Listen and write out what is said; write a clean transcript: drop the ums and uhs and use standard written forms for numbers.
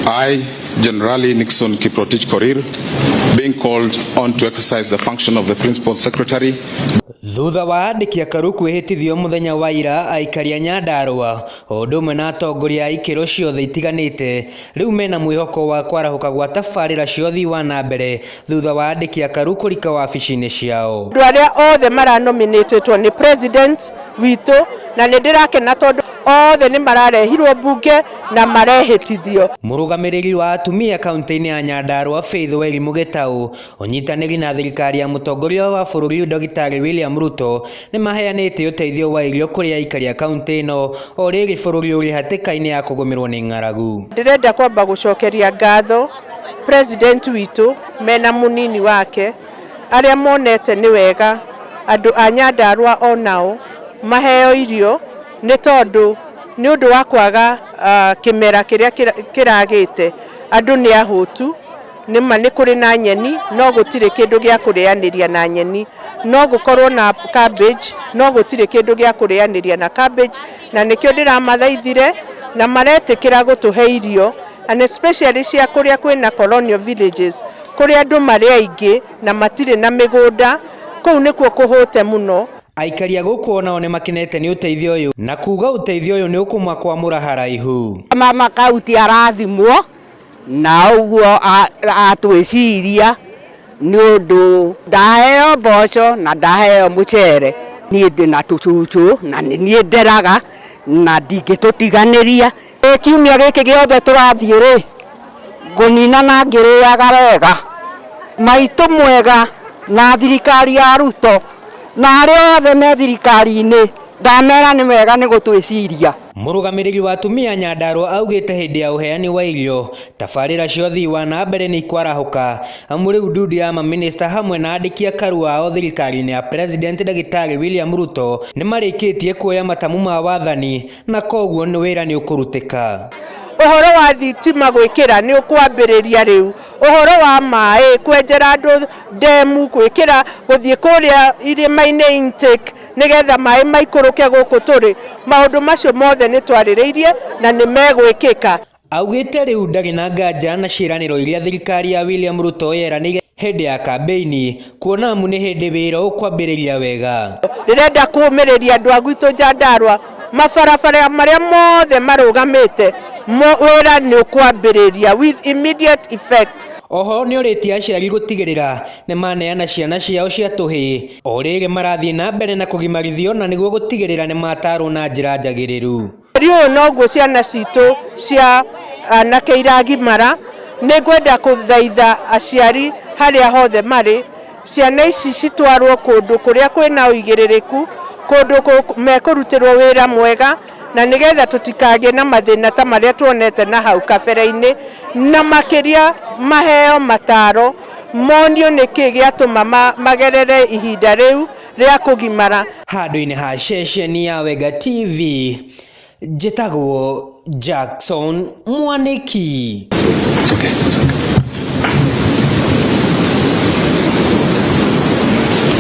I, Generali Nixon Kiprotich Korir, being called on to exercise the function of the Principal Secretary. Thutha wa andĩki a Karu kwĩhĩtithio mũthenya wa ira aikari a Nyandarua o ũndũ ũmwe na atongoria a ikĩro ciothe itiganĩte rĩu mena mwĩhoko wa kwarahũka gwa tabarĩra cia ũthii wa na mbere thutha wa andĩki a Karu kũrika wabici-inĩ ciao. Andũ arĩa othe maranominatĩtwo nĩ president witũ na nĩ ndĩrakena tondũ othe nĩ mararehirwo bunge na marehĩtithio. Mũrũgamĩrĩri wa atumia kaunti-inĩ ya Nyandarua Faith Weli Mũgĩtaũ ũnyitanĩri na thirikari ya mũtongoria wa bũrũri Ndagĩtarĩ William Ruto nĩ maheanĩte ũteithio wa irio kũrĩ aikari a kaunti ĩno o rĩrĩ bũrũri ũrĩ hatĩka-inĩ ya kũgũmĩrwo nĩ ng'aragu. Ndĩrenda kwamba gũcokeria ngatho president witũ mena mũnini wake arĩa monete nĩ wega andũ a Nyandarua onao maheo irio nĩ tondũ nĩ ũndũ wa kwaga kĩmera kĩrĩa kĩragĩte andũ nĩ ahũtu nĩ kũrĩ na nyeni no gũtirĩ kĩndũ gĩa kũrĩanĩria na nyeni no gũkorwo na cabbage no gũtirĩ kĩndũ gĩa kũrĩanĩria na cabbage na nĩkĩo ndĩramathaithire na maretĩkĩra gũtũhe irio and especially cia kũrĩa kwĩna colonial villages kũrĩa andũ marĩ aingĩ na matirĩ na mĩgũnda kũu nĩkuo kũhũte mũno. Aikari a gũkũ onao nĩ makenete nĩ ũteithio ũyũ na kuga ũteithio ũyũ nĩ ũkũmakwamũra haraihu. Mama kauti arathimwo na ũguo atwĩciria nĩ ũndũ ndaheo mboco na ndaheo mũcere niĩ ndĩna tũcucu na niĩ nderaga na ndingĩtũtiganĩria. Kiumia gĩkĩ gĩothe tũrathiĩ rĩ ngũnina na ngĩrĩaga wega maitũ mwega na thirikari ya Ruto na arĩa othe me thirikari-inĩ ndamera nĩ wega nĩ gũtwĩciria. Mũrũgamĩrĩri wa atumia Nyandarua augĩte hĩndĩ ya ũheani wa irio tabarĩra cia ũthii wa na mbere nĩ ikwarahũka amu rĩu ndundi ya mamĩnĩsta hamwe na andĩki a Karu ao thirikari-inĩ ya President Ndagĩtarĩ William Ruto nĩ marĩkĩtie kuoya matamu ma wathani na koguo nĩ wĩra nĩ ũkũrutĩka. Ũhoro wa thitima gwĩkĩra nĩ ũkwambĩrĩria rĩu, ũhoro wa maĩ kwenjera andũ ndemu gwĩkĩra gũthiĩ kũrĩa irĩma-inĩ intake nĩgetha maĩ maikũrũke gũkũ tũrĩ, maũndũ macio mothe nĩ twarĩrĩirie na nĩ megwĩkĩka. Augĩte rĩu ndarĩ na nganja na ciĩranĩro iria thirikari ya William Ruto yeranĩire hĩndĩ ya kambeini kuona amu nĩ hĩndĩ wĩra ũkwambĩrĩria wega. Ndĩrenda kũũmĩrĩria andũ a gwitũ Nyandarua mabarabara marĩa mothe marũgamĩte wĩra nĩ ũkwambĩrĩria with immediate effect. Oho nĩ ũrĩtie aciari gũtigĩrĩra nĩ maneana ciana ciao cia tũhĩĩ o rĩrĩ marathiĩ na mbere na kũgimarithio na nĩguo gũtigĩrĩra nĩ matarwo na njĩra njagĩrĩru. Rĩu noguo ciana citũ cia anake iragimara nĩ ngwenda kũthaitha aciari harĩa hothe marĩ ciana ici citwarwo kũndũ kũrĩa kwĩna ũigĩrĩrĩku kũndũ mekũrutĩrwo wĩra mwega na nĩgetha tũtikagĩe na mathĩna ta marĩa tuonete na hau kabere-inĩ na makĩria maheo mataro monio nĩkĩ gĩatũma magerere ihinda rĩu rĩa kũgimara. Handũ-inĩ ha ceceni ya Wega TV njĩtagwo Jackson Mwanĩki. It's okay.